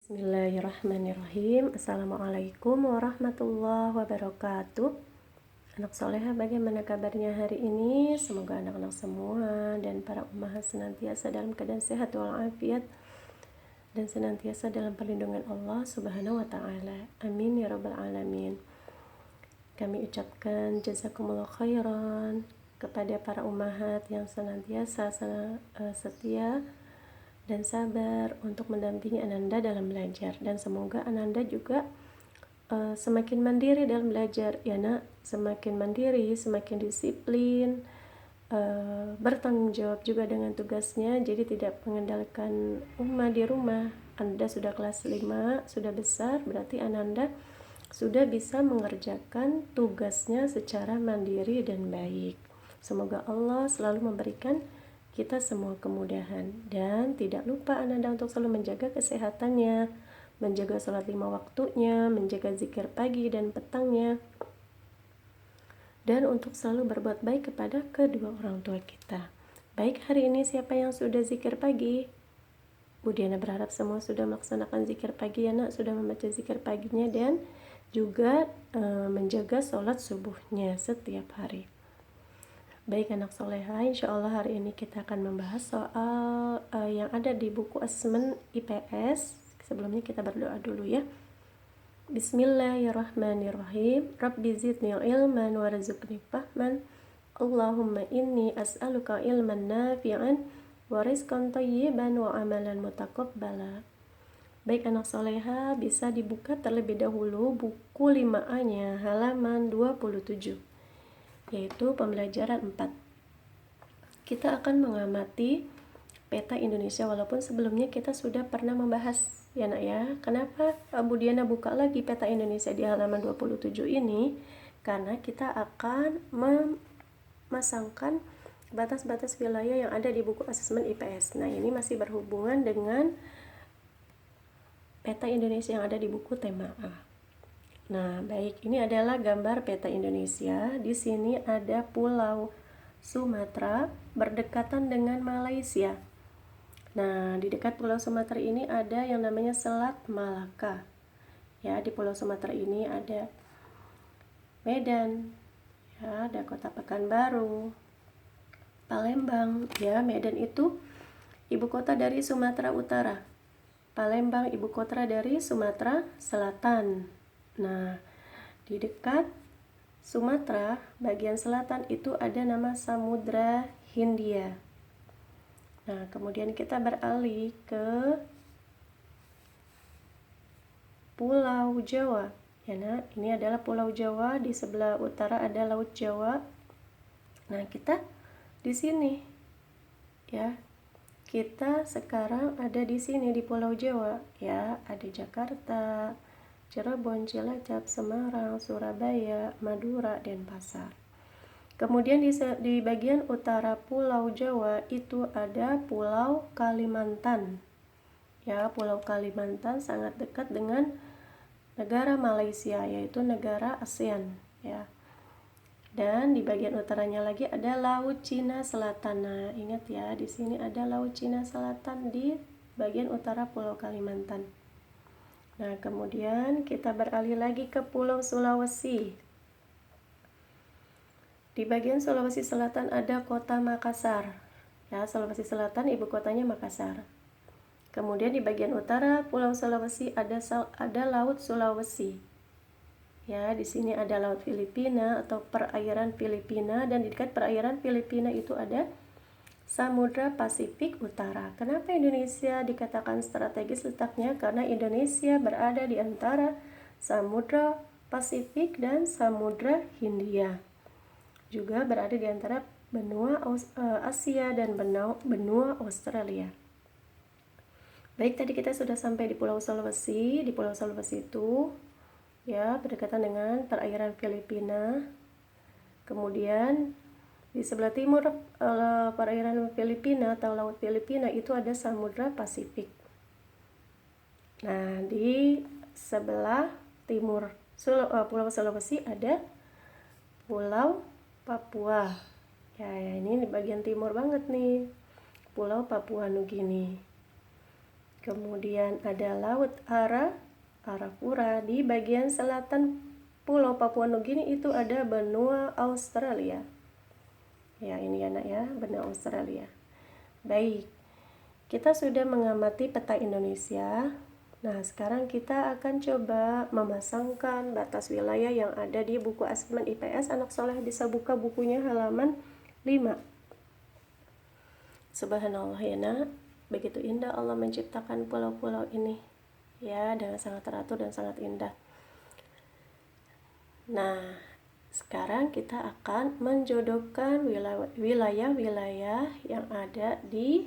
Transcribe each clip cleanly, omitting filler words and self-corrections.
Bismillahirrahmanirrahim. Assalamualaikum warahmatullahi wabarakatuh. Anak soleha, bagaimana kabarnya hari ini? Semoga anak-anak semua dan para ummahat senantiasa dalam keadaan sehat walafiat dan senantiasa dalam perlindungan Allah Subhanahu wa taala. Amin ya rabbal alamin. Kami ucapkan jazakumullah khairan kepada para ummahat yang senantiasa setia dan sabar untuk mendampingi Ananda dalam belajar, dan semoga Ananda juga semakin mandiri dalam belajar ya nak, semakin mandiri, semakin disiplin, bertanggung jawab juga dengan tugasnya, jadi tidak mengandalkan di rumah. Anda sudah kelas 5, sudah besar, berarti Ananda sudah bisa mengerjakan tugasnya secara mandiri dan baik. Semoga Allah selalu memberikan kita semua kemudahan, dan tidak lupa Ananda untuk selalu menjaga kesehatannya, menjaga sholat 5 waktunya, menjaga zikir pagi dan petangnya, dan untuk selalu berbuat baik kepada kedua orang tua kita. Baik, hari ini siapa yang sudah zikir pagi? Bu Diana berharap semua sudah melaksanakan zikir pagi ya nak, sudah membaca zikir paginya dan juga menjaga sholat subuhnya setiap hari. Baik anak soleha, insya Allah hari ini kita akan membahas soal yang ada di buku asesmen IPS. Sebelumnya kita berdoa dulu ya. Bismillahirrahmanirrahim. Rabbi zidni ilman warzuqni fahman. Allahumma inni as'aluka ilman nafi'an wa rizqan thayyiban wa amalan mutaqabbala. Baik anak soleha, bisa dibuka terlebih dahulu buku 5A-nya halaman 27. Yaitu pembelajaran 4. Kita akan mengamati peta Indonesia, walaupun sebelumnya kita sudah pernah membahas ya nak ya. Kenapa Bu Diana buka lagi peta Indonesia di halaman 27 ini? Karena kita akan memasangkan batas-batas wilayah yang ada di buku asesmen IPS. Nah, ini masih berhubungan dengan peta Indonesia yang ada di buku tema A. Nah, baik, ini adalah gambar peta Indonesia. Di sini ada Pulau Sumatera berdekatan dengan Malaysia. Nah, di dekat Pulau Sumatera ini ada yang namanya Selat Malaka. Ya, di Pulau Sumatera ini ada Medan, ya, ada Kota Pekanbaru, Palembang. Ya, Medan itu ibu kota dari Sumatera Utara. Palembang ibu kota dari Sumatera Selatan. Nah, di dekat Sumatera bagian selatan itu ada nama Samudra Hindia. Nah, kemudian kita beralih ke Pulau Jawa. Ya, nah, ini adalah Pulau Jawa, di sebelah utara ada Laut Jawa. Nah, kita di sini ya. Kita sekarang ada di sini di Pulau Jawa ya, ada Jakarta, Cirebon, Cilacap, Semarang, Surabaya, Madura, Denpasar. Kemudian di bagian utara Pulau Jawa itu ada Pulau Kalimantan. Ya, Pulau Kalimantan sangat dekat dengan negara Malaysia, yaitu negara ASEAN ya. Dan di bagian utaranya lagi ada Laut Cina Selatan. Nah, ingat ya, di sini ada Laut Cina Selatan di bagian utara Pulau Kalimantan. Nah, kemudian kita beralih lagi ke Pulau Sulawesi. Di bagian Sulawesi Selatan ada Kota Makassar. Ya, Sulawesi Selatan ibu kotanya Makassar. Kemudian di bagian utara Pulau Sulawesi ada Laut Sulawesi. Ya, di sini ada Laut Filipina atau perairan Filipina, dan di dekat perairan Filipina itu ada Samudra Pasifik Utara. Kenapa Indonesia dikatakan strategis letaknya? Karena Indonesia berada di antara Samudra Pasifik dan Samudra Hindia. Juga berada di antara benua Asia dan benua Australia. Baik, tadi kita sudah sampai di Pulau Sulawesi. Di Pulau Sulawesi itu ya berdekatan dengan perairan Filipina. Kemudian di sebelah timur perairan Filipina atau Laut Filipina itu ada Samudra Pasifik. Nah, di sebelah timur Pulau Sulawesi ada Pulau Papua. Ya, ini di bagian timur banget nih, Pulau Papua Nugini. Kemudian ada Laut Arafura. Di bagian selatan Pulau Papua Nugini itu ada benua Australia. Ya, ini anak ya, benua Australia. Baik, kita sudah mengamati peta Indonesia. Nah, sekarang kita akan coba memasangkan batas wilayah yang ada di buku Asesmen IPS. Anak soleh bisa buka bukunya halaman 5. Subhanallah ya nak, begitu indah Allah menciptakan pulau-pulau ini. Ya, dengan sangat teratur dan sangat indah. Nah, sekarang kita akan menjodohkan wilayah-wilayah yang ada di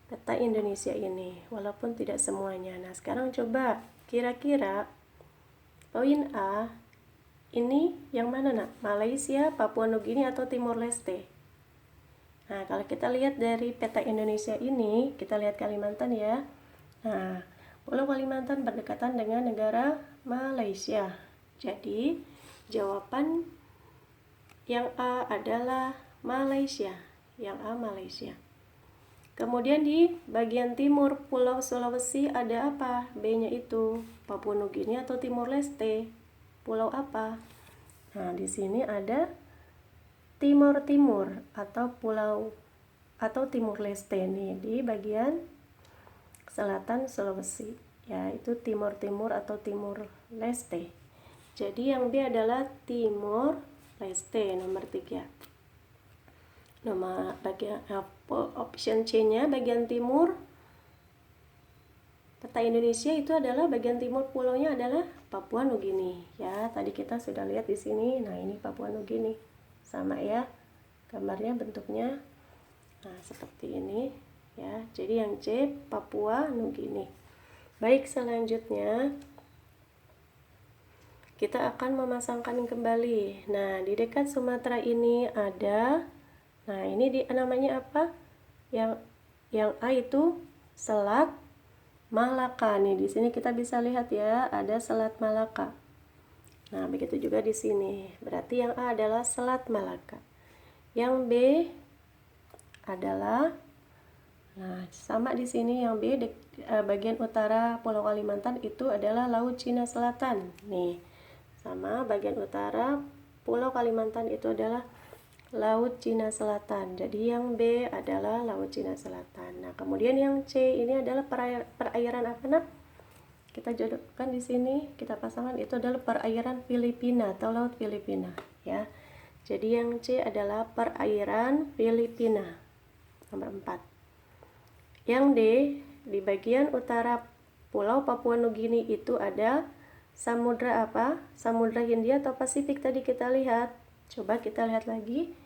peta Indonesia ini, walaupun tidak semuanya. Nah, sekarang coba kira-kira poin A ini yang mana nak? Malaysia, Papua Nugini atau Timor Leste? Nah, kalau kita lihat dari peta Indonesia ini, kita lihat Kalimantan ya. Nah, Pulau Kalimantan berdekatan dengan negara Malaysia. Jadi, jawaban yang A adalah Malaysia. Yang A Malaysia. Kemudian di bagian timur Pulau Sulawesi ada apa? B-nya itu Papua Nugini atau Timor Leste? Pulau apa? Nah, di sini ada Timor Timur atau pulau atau Timor Leste nih di bagian selatan Sulawesi, yaitu Timor Timur atau Timor Leste. Jadi yang B adalah Timor Leste nomor 3. Nomor bagian option C-nya bagian timur peta Indonesia itu adalah bagian timur pulaunya adalah Papua Nugini. Ya, tadi kita sudah lihat di sini. Nah, ini Papua Nugini. Sama ya. Gambarnya bentuknya nah seperti ini ya. Jadi yang C Papua Nugini. Baik, selanjutnya kita akan memasangkan kembali. Nah, di dekat Sumatera ini ada ini namanya apa? Yang A itu Selat Malaka nih. Di sini kita bisa lihat ya, ada Selat Malaka. Nah, begitu juga di sini. Berarti yang A adalah Selat Malaka. Yang B adalah sama di sini yang B bagian utara Pulau Kalimantan itu adalah Laut Cina Selatan. Nih, sama bagian utara Pulau Kalimantan itu adalah Laut Cina Selatan. Jadi yang B adalah Laut Cina Selatan. Nah, kemudian yang C ini adalah perairan apa nak? Kita jodohkan di sini, kita pasangkan itu adalah perairan Filipina atau Laut Filipina ya. Jadi yang C adalah perairan Filipina. Nomor 4. Yang D di bagian utara Pulau Papua Nugini itu ada samudra apa? Samudra Hindia atau Pasifik tadi kita lihat. Coba kita lihat lagi.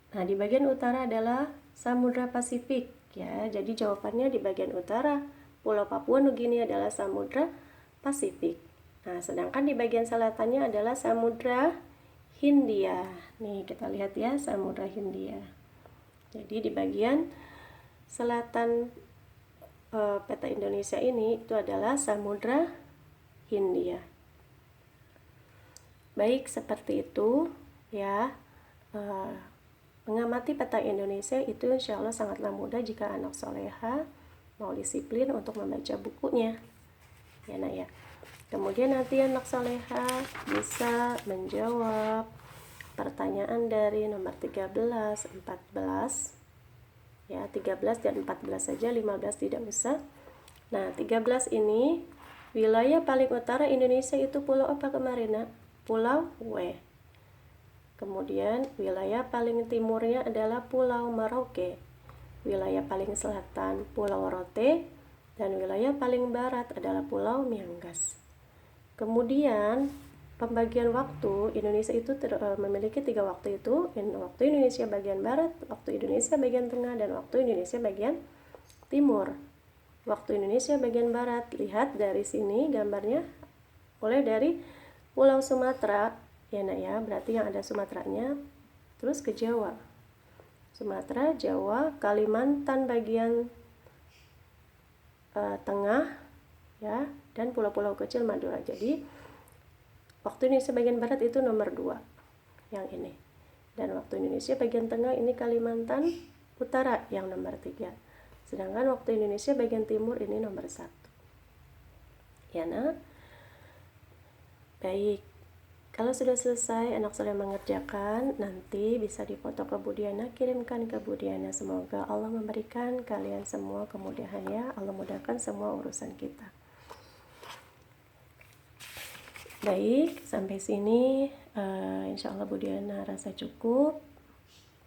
Nah, di bagian utara adalah Samudra Pasifik ya. Jadi jawabannya di bagian utara Pulau Papua Nugini adalah Samudra Pasifik. Nah, sedangkan di bagian selatannya adalah Samudra Hindia. Nih, kita lihat ya, Samudra Hindia. Jadi di bagian selatan peta Indonesia ini itu adalah Samudra Hindia. Baik, seperti itu ya. Mengamati peta Indonesia itu insya Allah sangatlah mudah jika anak soleha mau disiplin untuk membaca bukunya ya nak ya. Kemudian nanti anak soleha bisa menjawab pertanyaan dari nomor 13, 14 ya, 13 dan 14 saja, 15 tidak usah. Nah, 13 ini wilayah paling utara Indonesia itu pulau apa kemarin nak? Pulau W. Kemudian wilayah paling timurnya adalah Pulau Merauke, wilayah paling selatan Pulau Rote, dan wilayah paling barat adalah Pulau Miangas. Kemudian pembagian waktu Indonesia itu memiliki 3 waktu itu, waktu Indonesia bagian barat, waktu Indonesia bagian tengah, dan waktu Indonesia bagian timur. Waktu Indonesia bagian barat, lihat dari sini gambarnya, mulai dari Pulau Sumatera ya nak ya, berarti yang ada Sumateranya, terus ke Jawa, Sumatera, Jawa, Kalimantan bagian tengah ya, dan pulau-pulau kecil Madura. Jadi waktu Indonesia bagian barat itu nomor 2 yang ini, dan waktu Indonesia bagian tengah ini Kalimantan Utara yang nomor 3. Sedangkan waktu Indonesia bagian timur ini nomor 1. Ya nak? Baik. Kalau sudah selesai anak soleh mengerjakan, nanti bisa difoto ke Bu Diana, kirimkan ke Bu Diana. Semoga Allah memberikan kalian semua kemudahan ya. Allah mudahkan semua urusan kita. Baik, sampai sini insya Allah Bu Diana rasa cukup.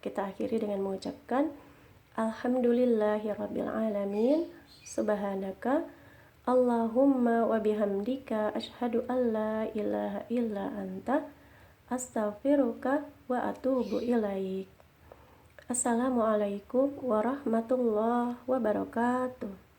Kita akhiri dengan mengucapkan Alhamdulillahirabbil alamin. Subhanaka Allahumma wa bihamdika asyhadu an la ilaha illa anta astaghfiruka wa atubu ilaik. Assalamualaikum warahmatullahi wabarakatuh.